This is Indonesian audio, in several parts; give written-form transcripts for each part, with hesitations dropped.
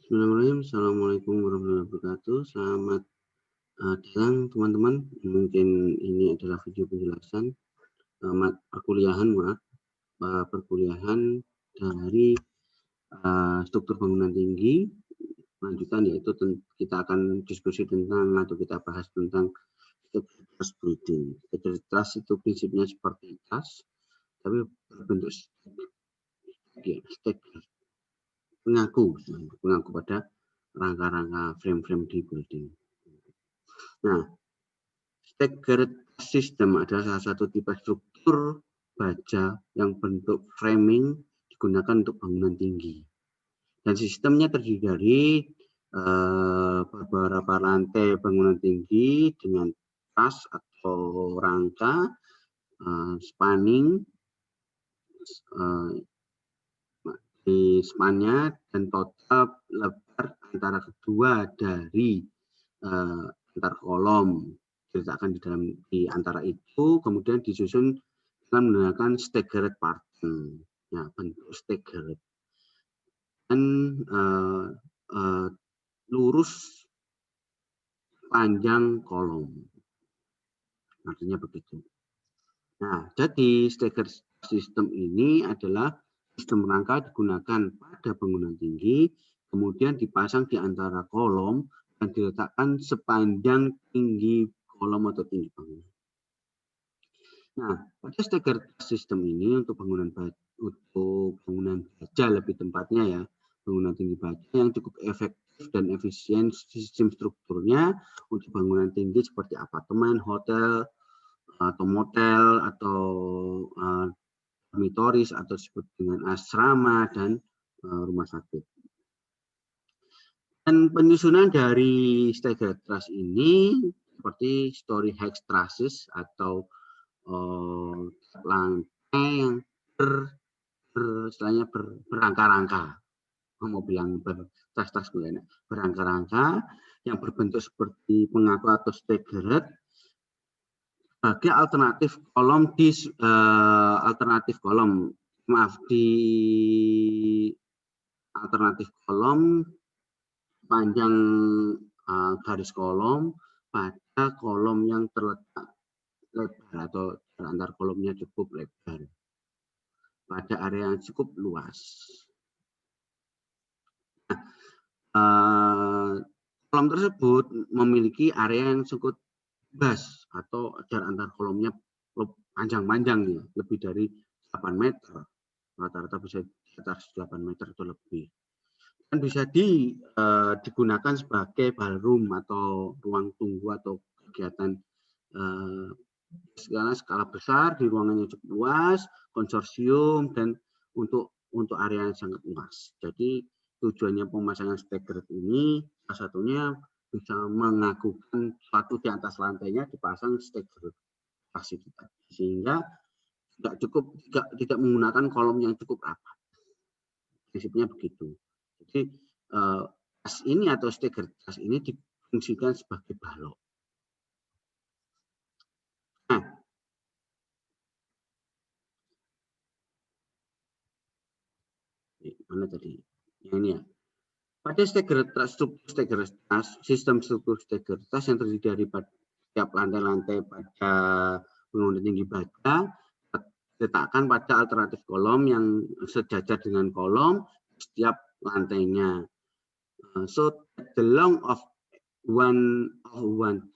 Bismillahirrahmanirrahim. Assalamualaikum warahmatullahi wabarakatuh. Selamat datang teman-teman. Mungkin ini adalah video penjelasan perkuliahan dari struktur bangunan tinggi. Lanjutan yaitu kita akan diskusi tentang atau kita bahas tentang integritas building. Integritas itu prinsipnya seperti tas, tapi berbentuk pengaku pada rangka-rangka frame-frame di building. Nah, staggered system adalah salah satu tipe struktur baja yang bentuk framing digunakan untuk bangunan tinggi. Dan sistemnya terdiri dari beberapa lantai bangunan tinggi dengan truss atau rangka, spanning, di spannya, dan total lebar antara kedua dari antar kolom diletakkan di antara itu, kemudian disusun dengan menggunakan staggered pattern, ya, bentuk staggered, dan lurus panjang kolom, artinya begitu. Nah, jadi staggered system ini adalah sistem rangka digunakan pada bangunan tinggi, kemudian dipasang di antara kolom dan diletakkan sepanjang tinggi kolom atau tinggi bangunan. Nah, pada staggered system ini untuk bangunan baja lebih tempatnya ya, bangunan tinggi baja yang cukup efektif dan efisien sistem strukturnya untuk bangunan tinggi seperti apartemen, hotel, atau motel, atau dormitoris atau disebut dengan asrama dan rumah sakit. Dan penyusunan dari staggered truss ini seperti story hex trusses atau lantai yang berangka-rangka, mau bilang bertas-tas berangka-rangka yang berbentuk seperti pengaku atau staggered sebagai alternatif kolom panjang garis kolom pada kolom yang terletak lebar atau antar kolomnya cukup lebar pada area yang cukup luas. Kolom tersebut memiliki area yang cukup bebas atau jarak antar kolomnya panjang-panjang ya, lebih dari 8 meter. Rata-rata bisa di atas 8 meter atau lebih. Dan bisa digunakan sebagai ballroom atau ruang tunggu atau kegiatan skala besar di ruangan yang cukup luas, konsorsium, dan untuk area yang sangat luas. Jadi tujuannya pemasangan staggered ini salah satunya bisa mengakukan suatu di atas lantainya dipasang staggered fasilitas sehingga tidak menggunakan kolom yang cukup rapat. Prinsipnya begitu. Jadi tas ini atau staggered tas ini difungsikan sebagai balok. Nah, mana tadi? Yang ini ya. Pada sistem struktur staggered truss yang terdiri dari setiap lantai-lantai pada bangunan tinggi baja letakkan pada alternatif kolom yang sejajar dengan kolom setiap lantainya. So the length of one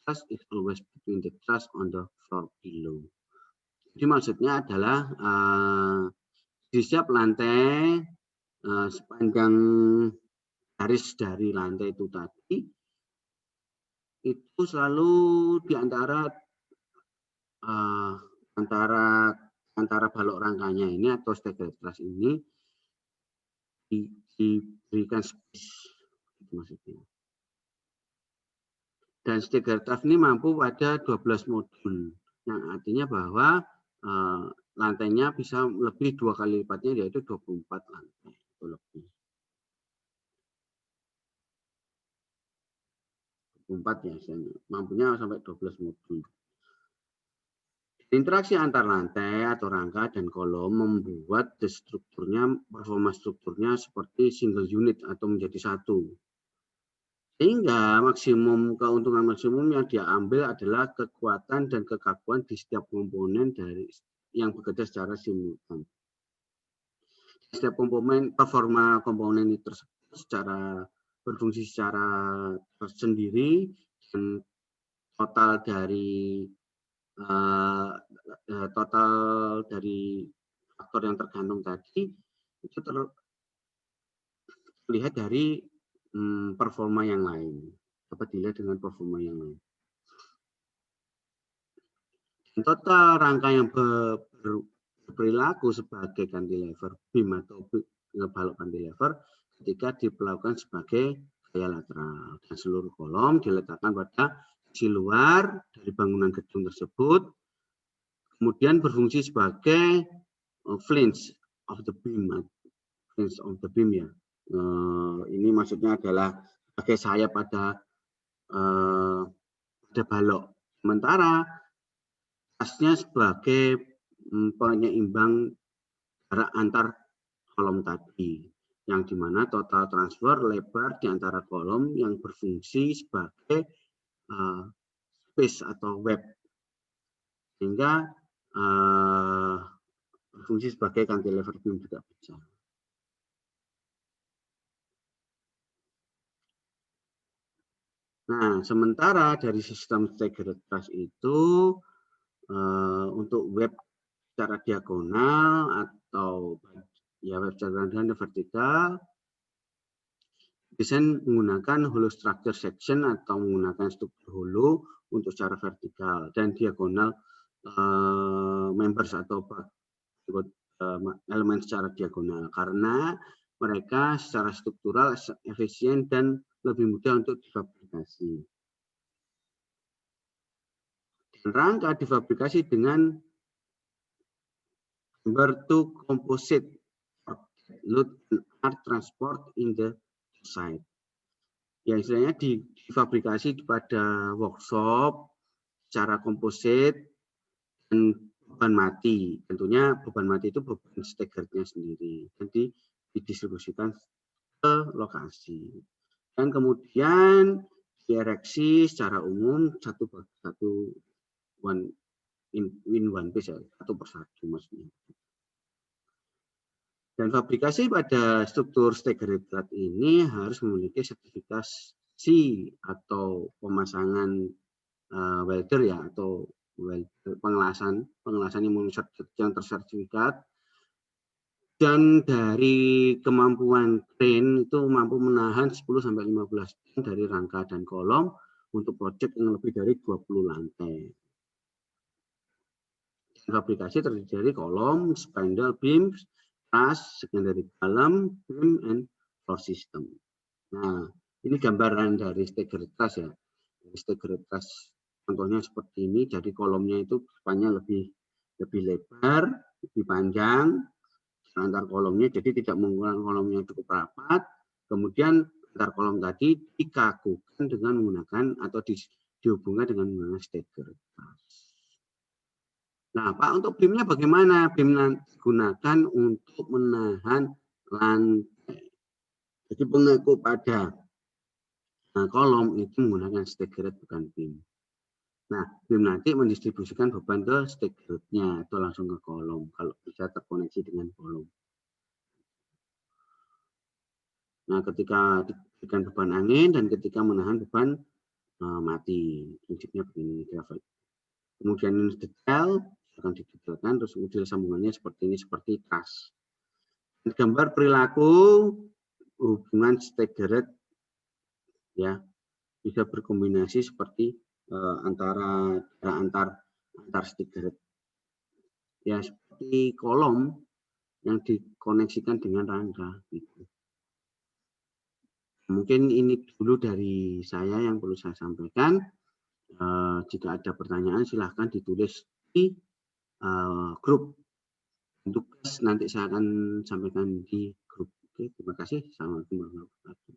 truss is always between the truss on the floor below. Jadi maksudnya adalah di setiap lantai sepanjang garis dari lantai itu tadi itu selalu di antara balok rangkanya ini atau staggered truss ini diberikan space, itu maksudnya. Dan staggered truss ini mampu pada 12 modul, yang artinya bahwa lantainya bisa lebih 2 kali lipatnya, yaitu 24 lantai atau lebih. 4 ya, mampunya sampai 12 modul. Interaksi antar lantai atau rangka dan kolom membuat performa strukturnya seperti single unit atau menjadi satu. Sehingga keuntungan maksimum yang dia ambil adalah kekuatan dan kekakuan di setiap komponen yang bekerja secara simultan. Setiap performa komponen itu berfungsi secara tersendiri, dan total dari faktor yang tergantung tadi itu terlihat dari performa yang lain, dapat dilihat dengan performa yang lain. Total rangka yang berperilaku sebagai cantilever beam atau balok cantilever ketika diperlakukan sebagai gaya lateral, dan seluruh kolom diletakkan pada sisi luar dari bangunan gedung tersebut, kemudian berfungsi sebagai flange of the beam ya. Ini maksudnya adalah sebagai sayap pada balok. Sementara asnya sebagai penyeimbang jarak antar kolom tadi, yang dimana total transfer lebar di antara kolom yang berfungsi sebagai space atau web, sehingga berfungsi sebagai cantilever beam juga bisa. Nah, sementara dari sistem staggered truss itu untuk web secara diagonal atau web secara vertikal, desain menggunakan hollow structure section atau menggunakan struktur hollow untuk secara vertikal, dan diagonal members atau elemen secara diagonal, karena mereka secara struktural efisien dan lebih mudah untuk difabrikasi. Dan rangka difabrikasi dengan member to composite load and art transport in the site. Ya, istilahnya difabrikasi pada workshop secara komposit dan beban mati. Tentunya beban mati itu beban staggerednya sendiri. Jadi didistribusikan ke lokasi. Dan kemudian diereksi secara umum satu one piece, satu persatu maksudnya. Dan fabrikasi pada struktur staggered truss ini harus memiliki sertifikasi atau pemasangan welder ya, atau pengelasan yang tersertifikat, dan dari kemampuan crane itu mampu menahan 10-15 ton dari rangka dan kolom untuk proyek yang lebih dari 20 lantai. Fabrikasi terdiri dari kolom, spindle, beams, truss, secondary column, beam, and floor system. Nah, ini gambaran dari staggered truss ya. Staggered truss contohnya seperti ini, jadi kolomnya itu depannya lebih lebar, lebih panjang antar kolomnya, jadi tidak menggunakan kolomnya cukup rapat. Kemudian antar kolom tadi dikakukan dengan menggunakan atau dihubungkan dengan menggunakan staggered truss. Nah, Pak, untuk beamnya bagaimana? Beam digunakan untuk menahan lantai. Jadi pengaku pada kolom itu menggunakan staggered bukan beam. Nah, beam nanti mendistribusikan beban ke staggerednya atau langsung ke kolom kalau bisa terkoneksi dengan kolom. Nah, ketika diberikan beban angin dan ketika menahan beban mati, prinsipnya begini. Kemudian ini detail akan didetailkan, terus model sambungannya seperti ini, seperti truss. Gambar perilaku hubungan staggered ya, bisa berkombinasi seperti antar staggered ya, seperti kolom yang dikoneksikan dengan rangka gitu. Mungkin ini dulu dari saya yang perlu saya sampaikan. Jika ada pertanyaan silahkan ditulis di grup. Untuk nanti saya akan sampaikan di grup. Oke, terima kasih. Assalamualaikum warahmatullahi wabarakatuh.